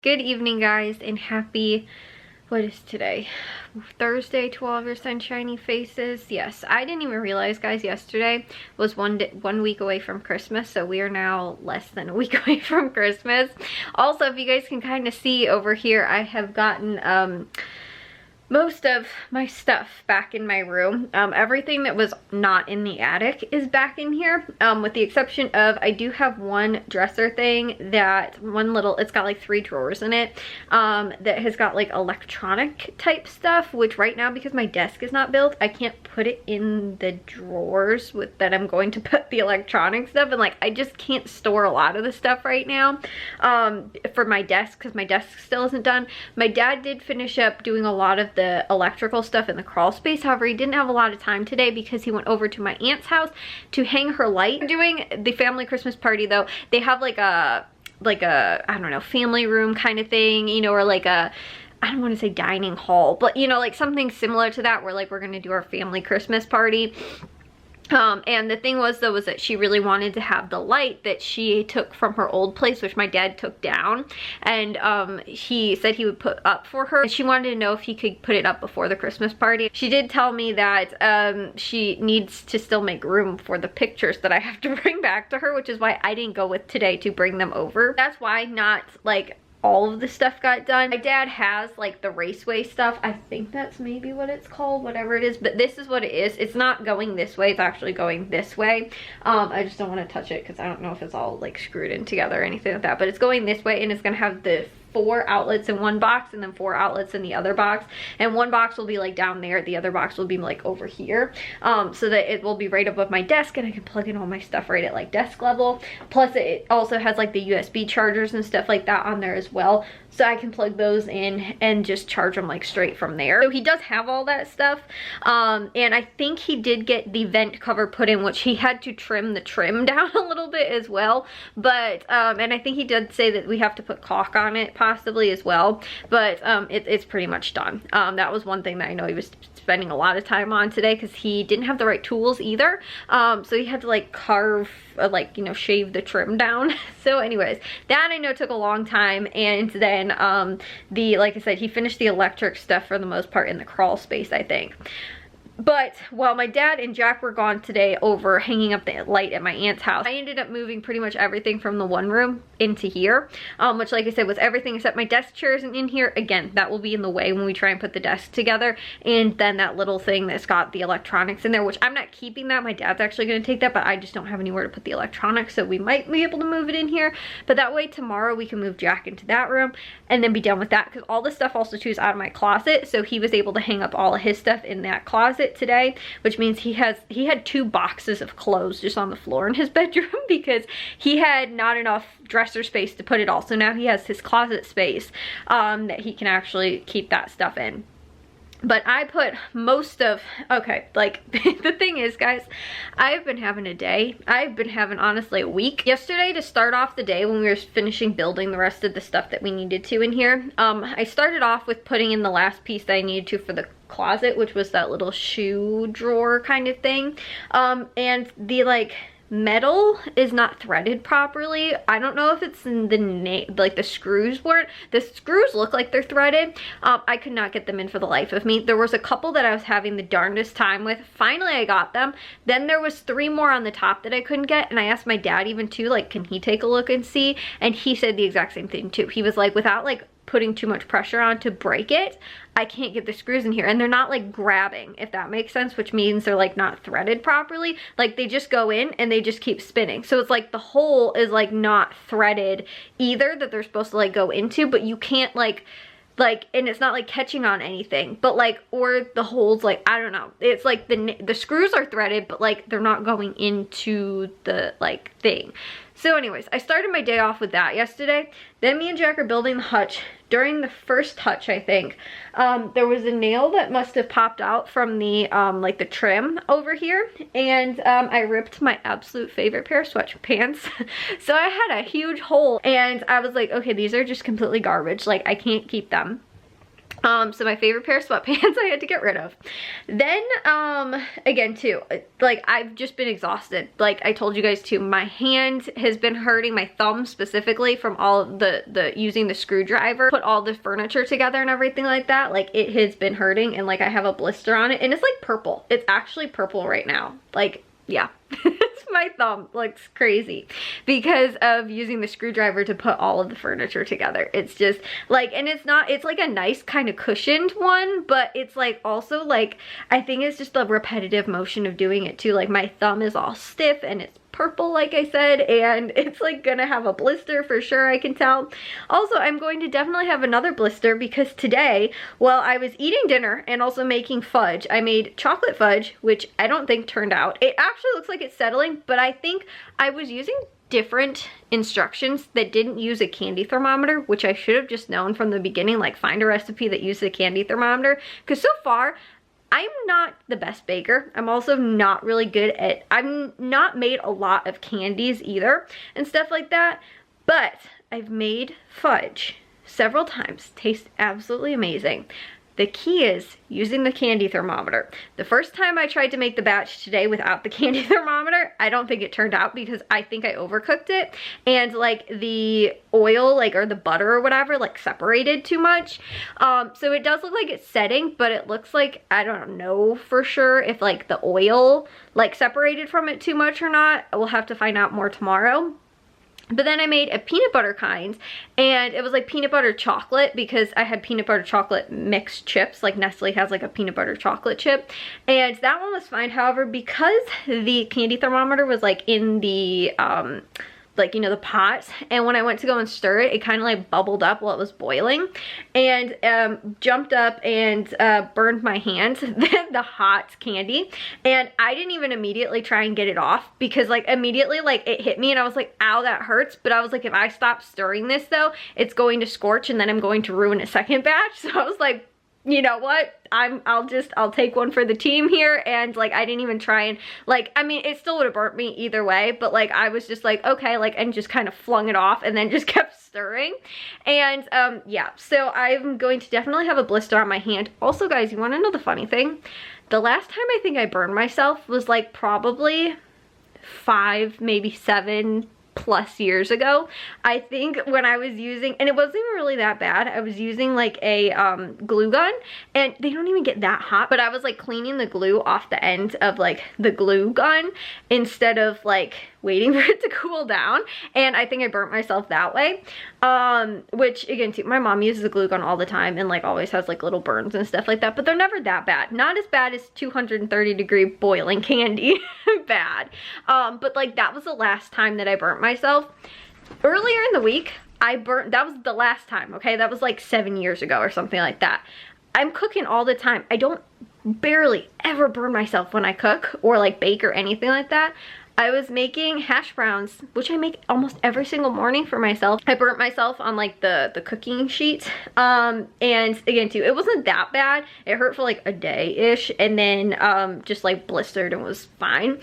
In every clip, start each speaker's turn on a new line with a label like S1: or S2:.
S1: Good evening, guys, and happy, what is today? Thursday to all of your sunshiny faces. Yes, I didn't even realize, guys, yesterday was one week away from Christmas, so we are now less than a week away from Christmas. Also, if you guys can kind of see over here, I have gotten most of my stuff back in my room. Everything that was not in the attic is back in here, with the exception of I do have one dresser thing that it's got like 3 drawers in it, that has got like electronic type stuff, which right now, because my desk is not built, I can't put it in the drawers that I'm going to put the electronic stuff, and like I just can't store a lot of the stuff right now for my desk, because my desk still isn't done. My dad did finish up doing a lot of the electrical stuff in the crawl space. However, he didn't have a lot of time today because he went over to my aunt's house to hang her light. Doing the family Christmas party though, they have like a I don't know, family room kind of thing, you know, or like a, I don't want to say dining hall, but you know, like something similar to that, where like we're gonna do our family Christmas party. And the thing was though, was that she really wanted to have the light that she took from her old place, which my dad took down, and he said he would put up for her. She wanted to know if he could put it up before the Christmas party. She did tell me that she needs to still make room for the pictures that I have to bring back to her, which is why I didn't go with today to bring them over. That's why not like all of the stuff got done. My dad has like the raceway stuff. I think that's maybe what it's called, whatever it is, but this is what it is. It's not going this way, it's actually going this way. I just don't want to touch it because I don't know if it's all like screwed in together or anything like that, but it's going this way, and it's gonna have the 4 outlets in one box and then 4 outlets in the other box, and one box will be like down there, the other box will be like over here, so that it will be right above my desk and I can plug in all my stuff right at like desk level. Plus it also has like the USB chargers and stuff like that on there as well, so I can plug those in and just charge them like straight from there. So he does have all that stuff, and I think he did get the vent cover put in, which he had to trim the trim down a little bit as well, but and I think he did say that we have to put caulk on it possibly as well, but it's pretty much done. That was one thing that I know he was spending a lot of time on today, because he didn't have the right tools either, so he had to like carve, like, you know, shave the trim down. So anyways, that I know took a long time, and then like I said, he finished the electric stuff for the most part in the crawl space, I think. But while my dad and Jack were gone today over hanging up the light at my aunt's house, I ended up moving pretty much everything from the one room into here, which, like I said, was everything except my desk chair isn't in here. Again, that will be in the way when we try and put the desk together, and then that little thing that's got the electronics in there, which I'm not keeping that. My dad's actually going to take that, but I just don't have anywhere to put the electronics, so we might be able to move it in here. But that way tomorrow we can move Jack into that room and then be done with that, because all the stuff also too is out of my closet, so he was able to hang up all of his stuff in that closet today, which means he had 2 boxes of clothes just on the floor in his bedroom because he had not enough dresser space to put it all. So now he has his closet space that he can actually keep that stuff in. But I put most of, okay, like the thing is, guys, I've been having a day. I've been having, honestly, a week. Yesterday, to start off the day when we were finishing building the rest of the stuff that we needed to in here, I started off with putting in the last piece that I needed to for the closet, which was that little shoe drawer kind of thing. And the like metal is not threaded properly. I don't know if it's in the like the screws weren't. The screws look like they're threaded. I could not get them in for the life of me. There was a couple that I was having the darndest time with. Finally I got them. Then there was 3 more on the top that I couldn't get, and I asked my dad even too, like, can he take a look and see? And he said the exact same thing too. He was like, without like putting too much pressure on to break it, I can't get the screws in here, and they're not like grabbing, if that makes sense, which means they're like not threaded properly. Like they just go in and they just keep spinning, so it's like the hole is like not threaded either that they're supposed to like go into, but you can't like, and it's not like catching on anything, but like, or the holes, like, I don't know, it's like the screws are threaded, but like they're not going into the like thing. So anyways, I started my day off with that yesterday. Then me and Jack are building the hutch. During the first hutch, I think, there was a nail that must have popped out from the, like the trim over here. And I ripped my absolute favorite pair of sweatpants. So I had a huge hole, and I was like, okay, these are just completely garbage. Like, I can't keep them. So my favorite pair of sweatpants I had to get rid of. Then, again too, like I've just been exhausted. Like I told you guys too, my hand has been hurting, my thumb specifically, from all of the using the screwdriver, put all the furniture together and everything like that. Like it has been hurting, and like I have a blister on it, and it's like purple. It's actually purple right now. Like, yeah. My thumb looks crazy because of using the screwdriver to put all of the furniture together. It's just like, and it's like a nice kind of cushioned one, but it's like also like, I think it's just the repetitive motion of doing it too. Like my thumb is all stiff and it's purple, like I said, and it's like gonna have a blister for sure, I can tell. Also, I'm going to definitely have another blister because today, while I was eating dinner and also making fudge, I made chocolate fudge, which I don't think turned out. It actually looks like it's settling, but I think I was using different instructions that didn't use a candy thermometer, which I should have just known from the beginning, like find a recipe that uses a candy thermometer, because so far I'm not the best baker. I'm also not really good at, I've not made a lot of candies either and stuff like that, but I've made fudge several times. Tastes absolutely amazing. The key is using the candy thermometer. The first time I tried to make the batch today without the candy thermometer, I don't think it turned out because I think I overcooked it, and like the oil, like, or the butter or whatever, like separated too much. So it does look like it's setting, but it looks like, I don't know for sure if like the oil like separated from it too much or not. We'll have to find out more tomorrow. But then I made a peanut butter kind, and it was like peanut butter chocolate because I had peanut butter chocolate mixed chips, like Nestle has like a peanut butter chocolate chip, and that one was fine. However, because the candy thermometer was like in the like, you know, the pot, and when I went to go and stir it, it kind of like bubbled up while it was boiling, and jumped up and burned my hand, the hot candy, and I didn't even immediately try and get it off because like immediately like it hit me and I was like, ow, that hurts. But I was like, if I stop stirring this though, it's going to scorch and then I'm going to ruin a second batch. So I was like, you know what, I'll take one for the team here. And like I didn't even try and like, I mean, it still would have burnt me either way, but like I was just like, okay, like, and just kind of flung it off and then just kept stirring. And yeah, so I'm going to definitely have a blister on my hand. Also guys, you want to know the funny thing? The last time I think I burned myself was like probably 5, maybe 7 plus years ago. I think when I was using, and it wasn't even really that bad, I was using like a glue gun, and they don't even get that hot, but I was like cleaning the glue off the end of like the glue gun instead of like waiting for it to cool down, and I think I burnt myself that way. Which again too, my mom uses a glue gun all the time and like always has like little burns and stuff like that, but they're never that bad. Not as bad as 230-degree boiling candy bad. But like that was the last time that I burnt myself. Earlier in the week, that was the last time, okay? That was like 7 years ago or something like that. I'm cooking all the time. I don't barely ever burn myself when I cook or like bake or anything like that. I was making hash browns, which I make almost every single morning for myself. I burnt myself on like the cooking sheet. And again too, it wasn't that bad. It hurt for like a day-ish, and then just like blistered and was fine.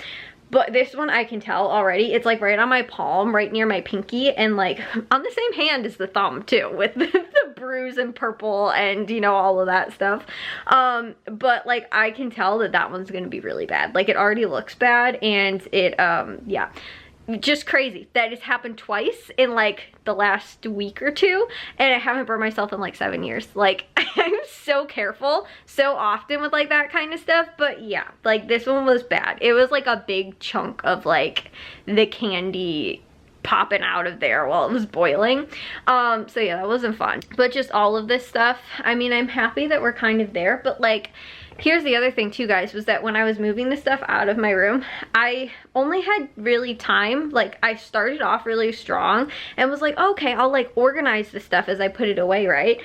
S1: But this one I can tell already, it's like right on my palm, right near my pinky, and like on the same hand as the thumb too, with the bruise and purple and, you know, all of that stuff. But like I can tell that that one's gonna be really bad. Like it already looks bad, and it, yeah. Just crazy that it's happened twice in like the last week or two, and I haven't burned myself in like 7 years. Like I'm so careful so often with like that kind of stuff, but yeah, like this one was bad. It was like a big chunk of like the candy popping out of there while it was boiling. So yeah, that wasn't fun. But just all of this stuff, I mean, I'm happy that we're kind of there, but like here's the other thing too, guys, was that when I was moving this stuff out of my room, I only had really time. Like I started off really strong and was like, okay, I'll like organize the stuff as I put it away, right?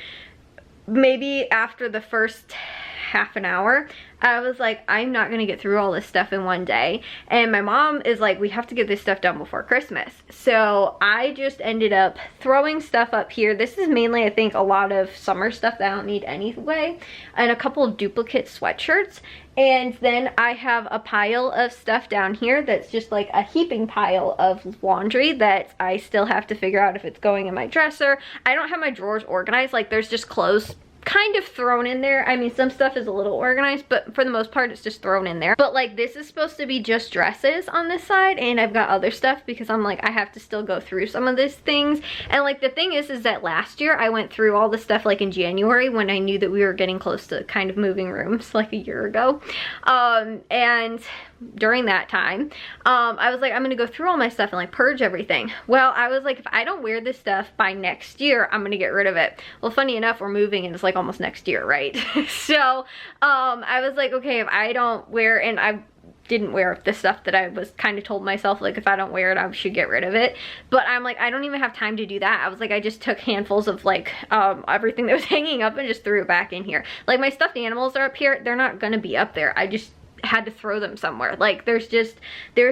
S1: Maybe after the first half an hour, I was like, I'm not gonna get through all this stuff in one day. And my mom is like, we have to get this stuff done before Christmas. So I just ended up throwing stuff up here. This is mainly, I think, a lot of summer stuff that I don't need anyway, and a couple of duplicate sweatshirts. And then I have a pile of stuff down here that's just like a heaping pile of laundry that I still have to figure out if it's going in my dresser. I don't have my drawers organized. Like there's just clothes kind of thrown in there. I mean, some stuff is a little organized, but for the most part, it's just thrown in there. But like, this is supposed to be just dresses on this side, and I've got other stuff because I'm like, I have to still go through some of these things. And like, the thing is that last year I went through all the stuff like in January when I knew that we were getting close to kind of moving rooms like a year ago. And during that time, I was like, I'm gonna go through all my stuff and like purge everything. Well, I was like, if I don't wear this stuff by next year, I'm gonna get rid of it. Well, funny enough, we're moving and it's like almost next year, right? So I was like, okay, if I don't wear, and I didn't wear the stuff that I was kind of told myself, like, if I don't wear it, I should get rid of it. But I'm like, I don't even have time to do that. I was like, I just took handfuls of like everything that was hanging up and just threw it back in here. Like, my stuffed animals are up here. They're not gonna be up there. I just had to throw them somewhere. Like, there's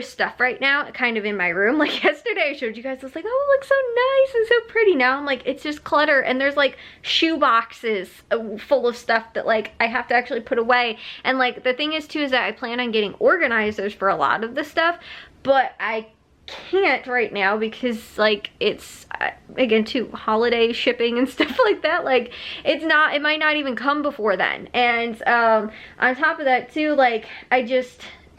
S1: stuff right now kind of in my room. Like, yesterday I showed you guys, I was like, oh, it looks so nice and so pretty. Now I'm like, it's just clutter, and there's like shoe boxes full of stuff that like I have to actually put away. And like, the thing is too is that I plan on getting organizers for a lot of the stuff, but I can't right now because like, it's again too holiday shipping and stuff like that. Like, it might not even come before then. And on top of that too, like, I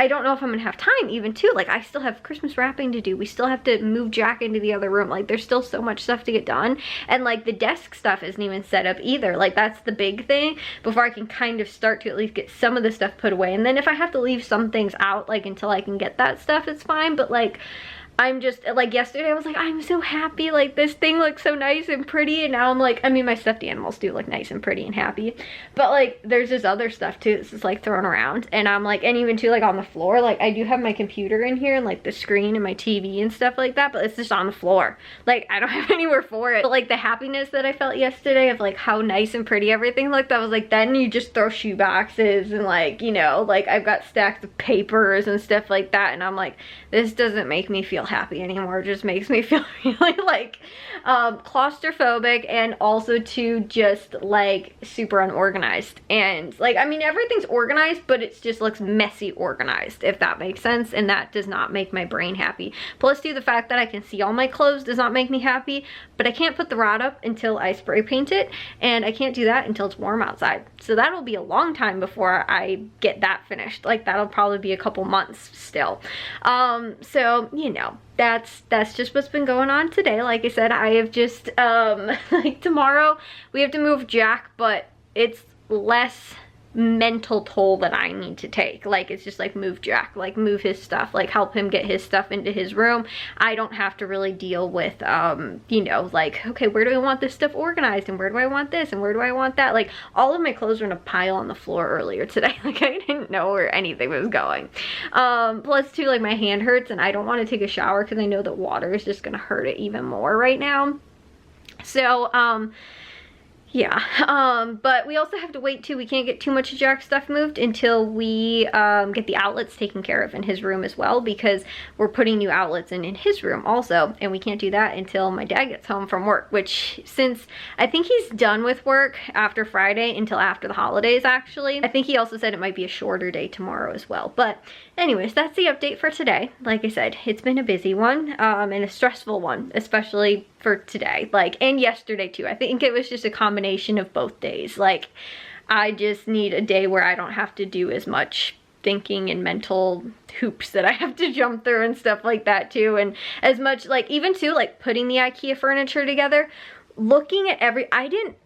S1: don't know if I'm gonna have time even too. Like, I still have Christmas wrapping to do. We still have to move Jack into the other room. Like, there's still so much stuff to get done. And like, the desk stuff isn't even set up either. Like, that's the big thing before I can kind of start to at least get some of the stuff put away. And then if I have to leave some things out, like, until I can get that stuff, it's fine. But like, I'm just like, yesterday I was like, I'm so happy, like, this thing looks so nice and pretty. And now I'm like, I mean, my stuffed animals do look nice and pretty and happy, but like, there's this other stuff too that's just like thrown around. And I'm like, and even too, like, on the floor, like, I do have my computer in here and like the screen and my TV and stuff like that, but it's just on the floor. Like, I don't have anywhere for it. But like, the happiness that I felt yesterday of like how nice and pretty everything looked, I was like, then you just throw shoe boxes and like, you know, like, I've got stacks of papers and stuff like that, and I'm like, this doesn't make me feel happy anymore. It just makes me feel really like claustrophobic, and also to just like super unorganized. And like, I mean, everything's organized, but it just looks messy organized, if that makes sense, and that does not make my brain happy. Plus too, the fact that I can see all my clothes does not make me happy, but I can't put the rod up until I spray paint it, and I can't do that until it's warm outside. So that'll be a long time before I get that finished. Like, that'll probably be a couple months still. So, you know, that's just what's been going on today. Like I said, I have just like, tomorrow we have to move Jack, but it's less mental toll that I need to take. Like, it's just like, move Jack, like, move his stuff, like, help him get his stuff into his room. I don't have to really deal with you know, like, okay, where do I want this stuff organized, and where do I want this, and where do I want that? Like, all of my clothes were in a pile on the floor earlier today. Like, I didn't know where anything was going. Plus too, like, my hand hurts, and I don't want to take a shower because I know that water is just gonna hurt it even more right now. So yeah, but we also have to wait too. We can't get too much of Jack's stuff moved until we get the outlets taken care of in his room as well, because we're putting new outlets in his room also, and we can't do that until my dad gets home from work, which, since I think he's done with work after Friday until after the holidays, actually. I think he also said it might be a shorter day tomorrow as well. But anyways, that's the update for today. Like I said, it's been a busy one, and a stressful one, especially for today, like, and yesterday too. I think it was just a combination of both days. Like, I just need a day where I don't have to do as much thinking and mental hoops that I have to jump through and stuff like that too. And as much, like, even too, like, putting the IKEA furniture together, looking at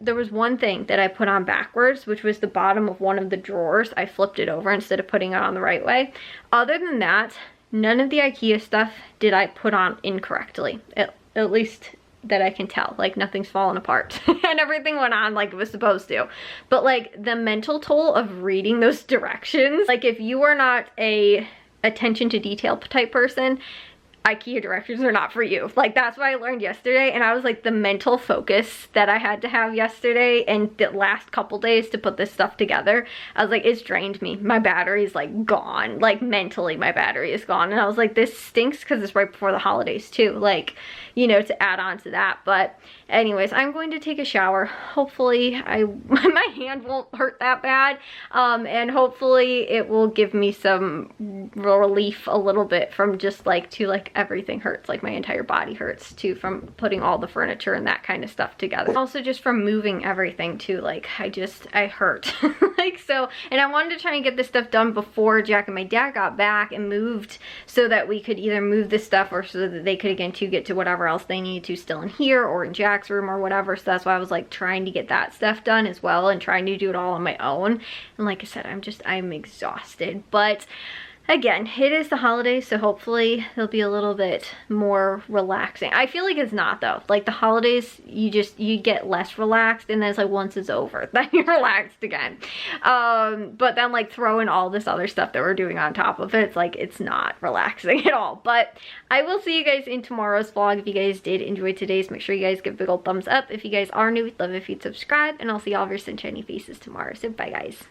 S1: there was one thing that I put on backwards, which was the bottom of one of the drawers. I flipped it over instead of putting it on the right way. Other than that, none of the IKEA stuff did I put on incorrectly, at least that I can tell. Like, nothing's fallen apart and everything went on like it was supposed to. But like, the mental toll of reading those directions, like, if you are not a attention to detail type person, IKEA directions are not for you. Like, that's what I learned yesterday, and I was like, the mental focus that I had to have yesterday and the last couple days to put this stuff together, I was like, it's drained me. My battery's like gone. Like, mentally my battery is gone. And I was like, this stinks because it's right before the holidays too, like, you know, to add on to that. But anyways, I'm going to take a shower. Hopefully my hand won't hurt that bad, and hopefully it will give me some relief a little bit from just like everything hurts. Like my entire body hurts too from putting all the furniture and that kind of stuff together. Also just from moving everything too, like I hurt. Like so, and I wanted to try and get this stuff done before Jack and my dad got back and moved, so that we could either move this stuff or so that they could again to get to whatever else they needed to still in here or in Jack's room or whatever. So that's why I was like trying to get that stuff done as well and trying to do it all on my own. And like I said, I'm exhausted, but again, it is the holidays, so hopefully it'll be a little bit more relaxing. I feel like it's not though. Like the holidays, you get less relaxed, and then it's like once it's over, then you're relaxed again. But then like throwing all this other stuff that we're doing on top of it, it's like it's not relaxing at all. But I will see you guys in tomorrow's vlog. If you guys did enjoy today's, make sure you guys give a big old thumbs up. If you guys are new, we'd love if you'd subscribe, and I'll see all of your sunshiny faces tomorrow. So bye guys.